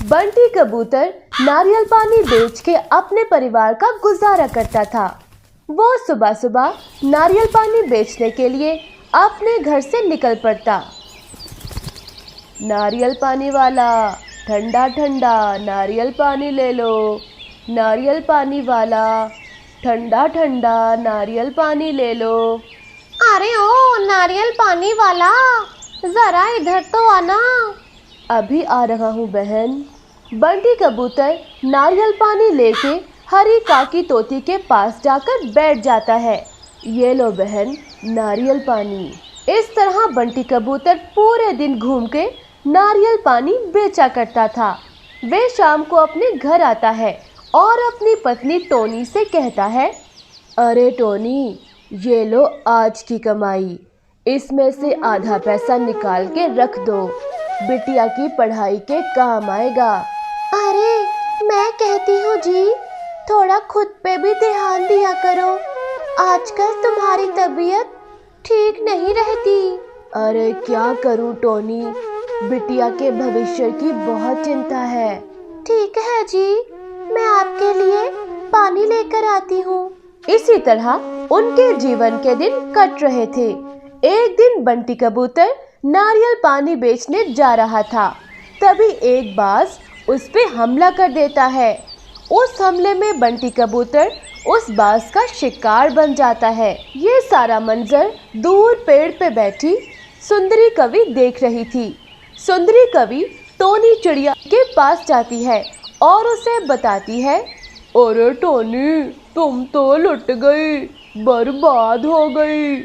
बंटी कबूतर नारियल पानी बेच के अपने परिवार का गुजारा करता था। वो सुबह सुबह नारियल पानी बेचने के लिए अपने घर से निकल पड़ता। नारियल पानी वाला, ठंडा ठंडा नारियल पानी ले लो। नारियल पानी वाला, ठंडा ठंडा नारियल पानी ले लो। अरे ओ नारियल पानी वाला, जरा इधर तो आना। अभी आ रहा हूँ बहन। बंटी कबूतर नारियल पानी लेके हरी काकी तोती के पास जाकर बैठ जाता है। ये लो बहन नारियल पानी। इस तरह बंटी कबूतर पूरे दिन घूम के नारियल पानी बेचा करता था। वे शाम को अपने घर आता है और अपनी पत्नी टोनी से कहता है, अरे टोनी, ये लो आज की कमाई, इसमें से आधा पैसा निकाल के रख दो, बिटिया की पढ़ाई के काम आएगा। अरे मैं कहती हूँ जी, थोड़ा खुद पे भी ध्यान दिया करो, आजकल तुम्हारी तबीयत ठीक नहीं रहती। अरे क्या करूँ टोनी, बिटिया के भविष्य की बहुत चिंता है। ठीक है जी, मैं आपके लिए पानी लेकर आती हूँ। इसी तरह उनके जीवन के दिन कट रहे थे। एक दिन बंटी कबूतर नारियल पानी बेचने जा रहा था। तभी एक बाज उस पे हमला कर देता है। उस हमले में बंटी कबूतर उस बाज का शिकार बन जाता है। ये सारा मंजर दूर पेड़ पे बैठी सुंदरी कवि देख रही थी। सुंदरी कवि टोनी चिड़िया के पास जाती है और उसे बताती है, अरे टोनी, तुम तो लुट गई, बर्बाद हो गई।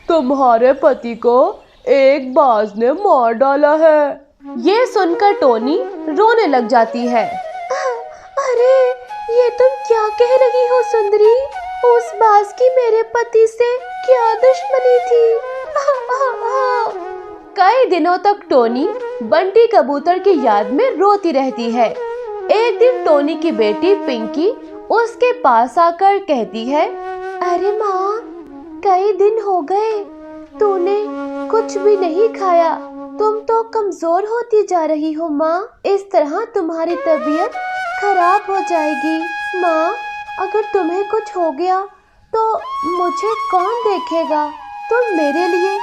तुम्हारे पति को एक बाज ने मार डाला है। ये सुनकर टोनी रोने लग जाती है। अरे ये तुम क्या कह रही हो सुंदरी? उस बाज की मेरे पति से क्या दुश्मनी थी? कई दिनों तक टोनी बंटी कबूतर की याद में रोती रहती है। एक दिन टोनी की बेटी पिंकी उसके पास आकर कहती है, अरे माँ, कई दिन हो गए, तूने कुछ भी नहीं खाया, तुम तो कमजोर होती जा रही हो माँ। इस तरह तुम्हारी तबीयत खराब हो जाएगी। माँ, अगर तुम्हें कुछ हो गया तो मुझे कौन देखेगा? तुम मेरे लिए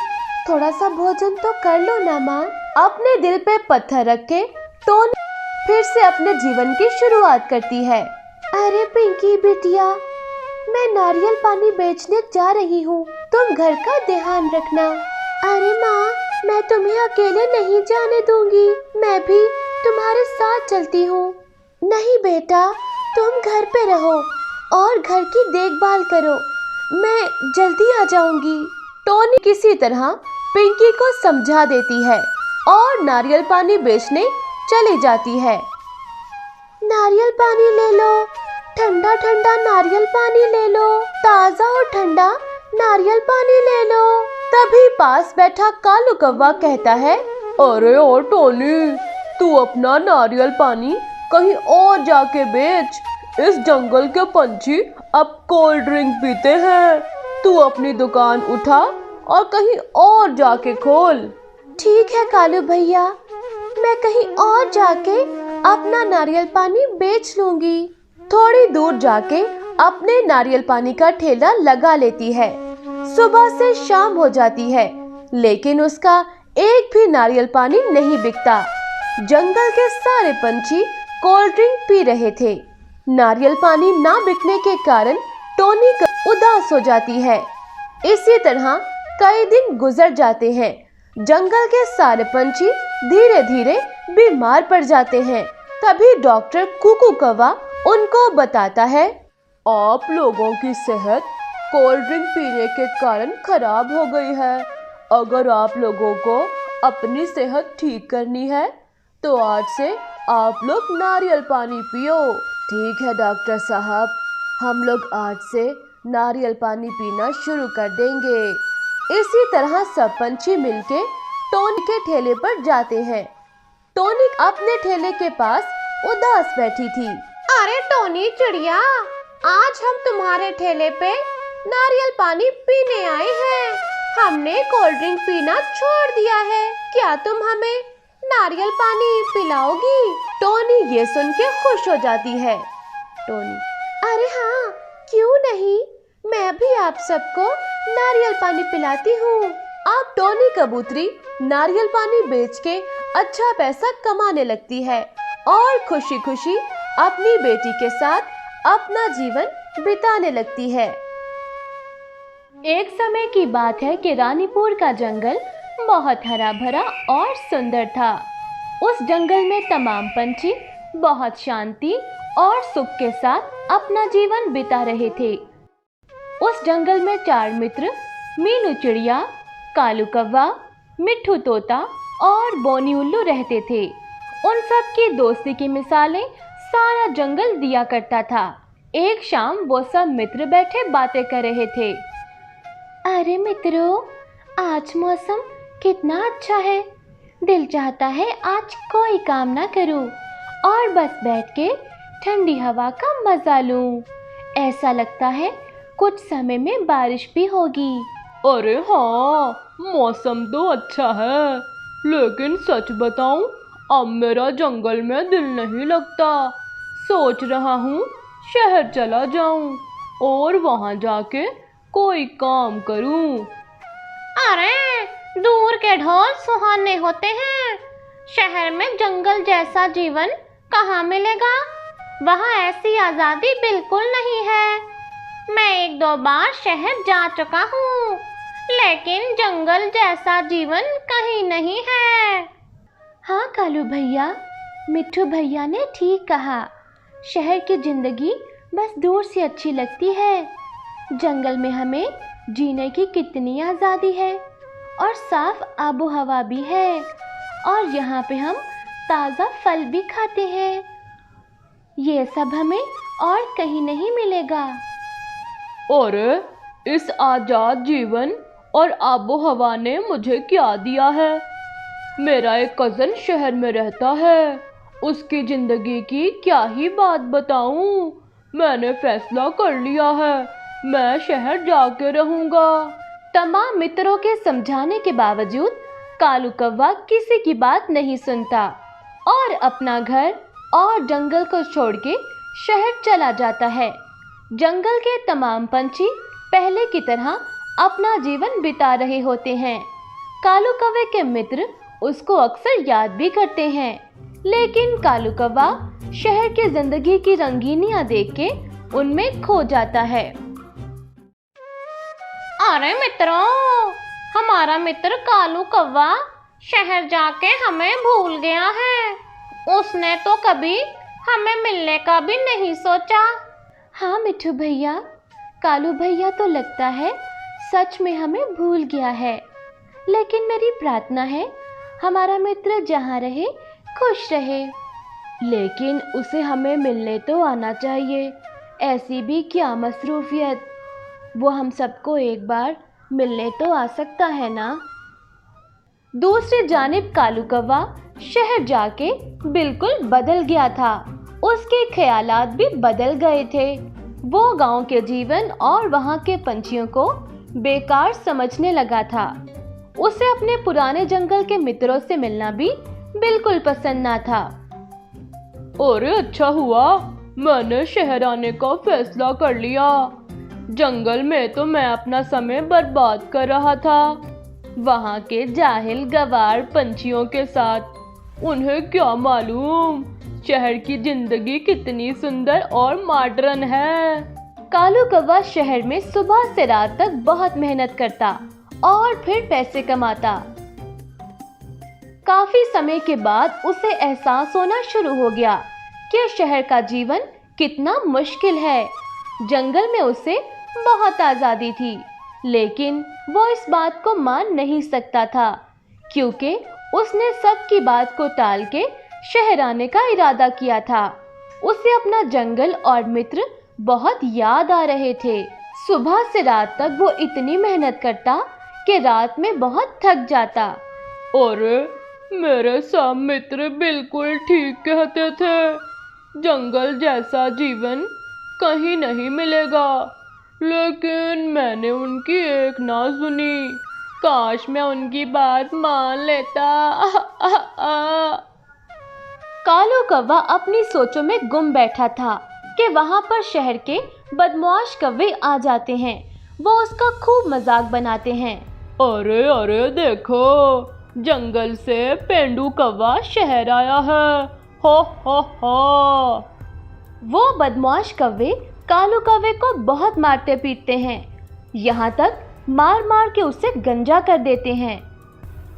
थोड़ा सा भोजन तो कर लो ना माँ। अपने दिल पे पत्थर रख के टोनी फिर से अपने जीवन की शुरुआत करती है। अरे पिंकी बिटिया, मैं नारियल पानी बेचने जा रही हूँ, तुम घर का ध्यान रखना। अरे माँ, मैं तुम्हें अकेले नहीं जाने दूंगी, मैं भी तुम्हारे साथ चलती हूँ। नहीं बेटा, तुम घर पे रहो और घर की देखभाल करो, मैं जल्दी आ जाऊंगी। टोनी किसी तरह पिंकी को समझा देती है और नारियल पानी बेचने चली जाती है। नारियल पानी ले लो, ठंडा ठंडा नारियल पानी ले लो, ताज़ा और ठंडा नारियल पानी ले लो। तभी पास बैठा कालू कौवा कहता है, अरे ओ टोनी, तू अपना नारियल पानी कहीं और जाके बेच। इस जंगल के पंछी अब कोल्ड ड्रिंक पीते हैं। तू अपनी दुकान उठा और कहीं और जाके खोल। ठीक है कालू भैया, मैं कहीं और जाके अपना नारियल पानी बेच लूंगी। थोड़ी दूर जाके अपने नारियल पानी का ठेला लगा लेती है। सुबह से शाम हो जाती है, लेकिन उसका एक भी नारियल पानी नहीं बिकता। जंगल के सारे पंछी कोल्ड ड्रिंक पी रहे थे। नारियल पानी ना बिकने के कारण टोनी उदास हो जाती है। इसी तरह कई दिन गुजर जाते हैं। जंगल के सारे पंछी धीरे धीरे बीमार पड़ जाते हैं। तभी डॉक्टर कुकू कौवा उनको बताता है, आप लोगों की सेहत कोल्ड ड्रिंक पीने के कारण खराब हो गई है। अगर आप लोगों को अपनी सेहत ठीक करनी है तो आज से आप लोग नारियल पानी पियो। ठीक है डॉक्टर साहब, हम लोग आज से नारियल पानी पीना शुरू कर देंगे। इसी तरह सब पंछी मिलके टोनी के ठेले पर जाते हैं। टोनी अपने ठेले के पास उदास बैठी थी। अरे टोनी चिड़िया, आज हम तुम्हारे ठेले पे नारियल पानी पीने आए हैं। हमने कोल्ड ड्रिंक पीना छोड़ दिया है, क्या तुम हमें नारियल पानी पिलाओगी? टोनी ये सुन के खुश हो जाती है। टोनी, अरे हाँ, क्यों नहीं, मैं भी आप सबको नारियल पानी पिलाती हूँ। अब टोनी कबूतरी नारियल पानी बेच के अच्छा पैसा कमाने लगती है और खुशी खुशी अपनी बेटी के साथ अपना जीवन बिताने लगती है। एक समय की बात है कि रानीपुर का जंगल बहुत हरा भरा और सुंदर था। उस जंगल में तमाम पंछी बहुत शांति और सुख के साथ अपना जीवन बिता रहे थे। उस जंगल में 4 मित्र मीनू चिड़िया, कालू कौवा, मिट्ठू तोता और बोनी उल्लू रहते थे। उन सब की दोस्ती की मिसालें सारा जंगल दिया करता था। एक शाम वो सब मित्र बैठे बातें कर रहे थे। अरे मित्रों, आज मौसम कितना अच्छा है। दिल चाहता है आज कोई काम ना करूं और बस बैठ के ठंडी हवा का मजा लूं। ऐसा लगता है कुछ समय में बारिश भी होगी। अरे हाँ, मौसम तो अच्छा है, लेकिन सच बताऊं, अब मेरा जंगल में दिल नहीं लगता। सोच रहा हूँ शहर चला जाऊं और वहाँ जाके कोई काम करूं। अरे दूर के ढोल सुहाने होते हैं, शहर में जंगल जैसा जीवन कहाँ मिलेगा। वहाँ ऐसी आज़ादी बिल्कुल नहीं है। मैं 1-2 बार शहर जा चुका हूँ, लेकिन जंगल जैसा जीवन कहीं नहीं है। हाँ कालू भैया, मिट्ठू भैया ने ठीक कहा। शहर की जिंदगी बस दूर से अच्छी लगती है। जंगल में हमें जीने की कितनी आज़ादी है और साफ आबो हवा भी है, और यहाँ पे हम ताज़ा फल भी खाते हैं। ये सब हमें और कहीं नहीं मिलेगा। अरे इस आजाद जीवन और आबो हवा ने मुझे क्या दिया है? मेरा एक कज़न शहर में रहता है, उसकी ज़िंदगी की क्या ही बात बताऊं। मैंने फैसला कर लिया है, मैं शहर जाके रहूँगा। तमाम मित्रों के समझाने के बावजूद कालू कौवा किसी की बात नहीं सुनता और अपना घर और जंगल को छोड़ के शहर चला जाता है। जंगल के तमाम पंछी पहले की तरह अपना जीवन बिता रहे होते हैं। कालू कौवे के मित्र उसको अक्सर याद भी करते हैं, लेकिन कालू कौवा शहर की जिंदगी की रंगीनियां देख के उनमें खो जाता है। अरे मित्रों, हमारा मित्र कालू कौवा शहर जाके हमें भूल गया है। उसने तो कभी हमें मिलने का भी नहीं सोचा। हाँ मिट्ठू भैया, कालू भैया तो लगता है सच में हमें भूल गया है, लेकिन मेरी प्रार्थना है हमारा मित्र जहाँ रहे खुश रहे। लेकिन उसे हमें मिलने तो आना चाहिए, ऐसी भी क्या मसरूफियत, वो हम सबको एक बार मिलने तो आ सकता है ना। दूसरी जानिब कालू कौवा शहर जाके बिल्कुल बदल गया था। उसके ख्यालात भी बदल गए थे। वो गांव के जीवन और वहां के पंछियों को बेकार समझने लगा था। उसे अपने पुराने जंगल के मित्रों से मिलना भी बिल्कुल पसंद ना था। अरे अच्छा हुआ, मैंने शहर आने का फैसला कर लिया। जंगल में तो मैं अपना समय बर्बाद कर रहा था, वहाँ के जाहिल गवार पंछियों के साथ। उन्हें क्या मालूम शहर की जिंदगी कितनी सुंदर और मॉडर्न है। कालू कौवा शहर में सुबह से रात तक बहुत मेहनत करता और फिर पैसे कमाता। काफी समय के बाद उसे एहसास होना शुरू हो गया कि शहर का जीवन कितना मुश्किल है। जंगल में उसे बहुत आज़ादी थी, लेकिन वो इस बात को मान नहीं सकता था, क्योंकि उसने सबकी बात को टाल के शहर आने का इरादा किया था। उसे अपना जंगल और मित्र बहुत याद आ रहे थे। सुबह से रात तक वो इतनी मेहनत करता कि रात में बहुत थक जाता। अरे मेरे सब मित्र बिल्कुल ठीक कहते थे, जंगल जैसा जीवन कहीं नहीं मिलेगा। लेकिन मैंने उनकी एक ना सुनी काश मैं उनकी बात मान लेता। कालू कौवा अपनी सोचों में गुम बैठा था कि वहां पर शहर के बदमाश कौवे आ जाते हैं। वो उसका खूब मजाक बनाते हैं। अरे अरे देखो, जंगल से पेंडू कौवा शहर आया है। हो हो। वो बदमाश कौवे कालू कौवे को बहुत मारते पीटते हैं, यहाँ तक मार मार के उसे गंजा कर देते हैं।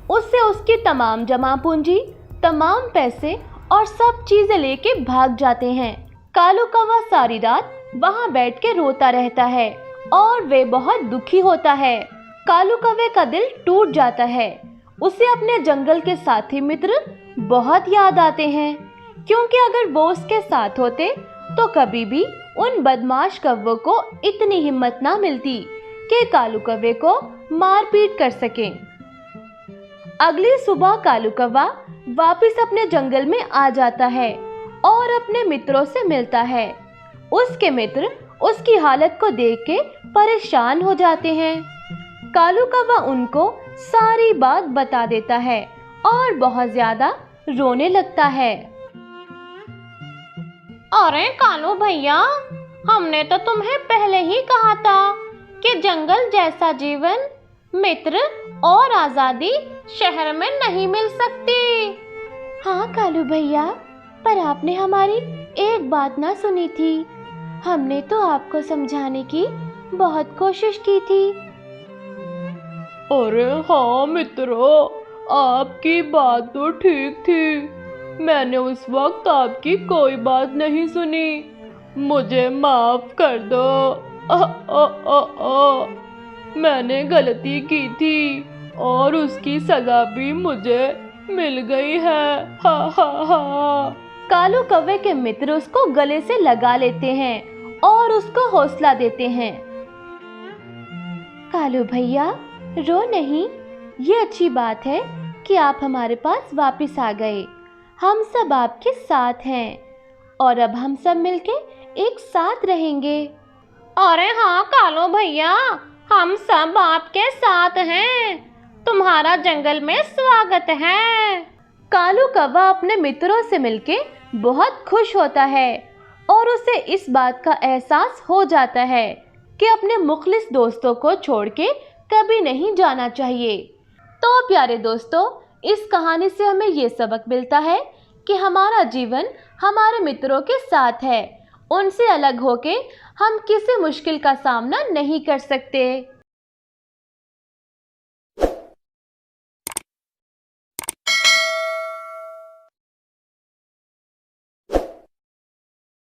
उससे उसकी तमाम जमा पूंजी, तमाम पैसे और सब चीजें लेके भाग जाते हैं। कालू कौवा सारी रात वहां बैठ के रोता रहता है और वे बहुत दुखी होता है। कालू कौवे का दिल टूट जाता है। उसे अपने जंगल के साथी मित्र बहुत याद आते हैं, क्योंकि अगर वो उसके साथ होते तो कभी भी उन बदमाश कौवों को इतनी हिम्मत ना मिलती कि कालू कौवे को मार पीट कर सके। अगली सुबह कालू कौवा वापस अपने जंगल में आ जाता है और अपने मित्रों से मिलता है। उसके मित्र उसकी हालत को देख के परेशान हो जाते हैं। कालू कौवा उनको सारी बात बता देता है और बहुत ज्यादा रोने लगता है। अरे कालू भैया, हमने तो तुम्हें पहले ही कहा था कि जंगल जैसा जीवन, मित्र और आजादी शहर में नहीं मिल सकती। हाँ कालू भैया, पर आपने हमारी एक बात ना सुनी थी। हमने तो आपको समझाने की बहुत कोशिश की थी। अरे हाँ मित्रों, आपकी बात तो ठीक थी। मैंने उस वक्त आपकी कोई बात नहीं सुनी। मुझे माफ कर दो। मैंने गलती की थी और उसकी सजा भी मुझे मिल गई है। हा हा हा। कालू कौवे के मित्र उसको गले से लगा लेते हैं और उसको हौसला देते हैं। कालू भैया, रो नहीं। ये अच्छी बात है कि आप हमारे पास वापस आ गए। हम सब आपके साथ हैं और अब हम सब मिलके एक साथ रहेंगे। अरे हाँ कालू भैया, हम सब आपके साथ हैं। तुम्हारा जंगल में स्वागत है। कालू कौवा अपने मित्रों से मिलके बहुत खुश होता है और उसे इस बात का एहसास हो जाता है कि अपने मुखलिस दोस्तों को छोड़ के कभी नहीं जाना चाहिए। तो प्यारे दोस्तों, इस कहानी से हमें ये सबक मिलता है कि हमारा जीवन हमारे मित्रों के साथ है। उनसे अलग होके हम किसी मुश्किल का सामना नहीं कर सकते।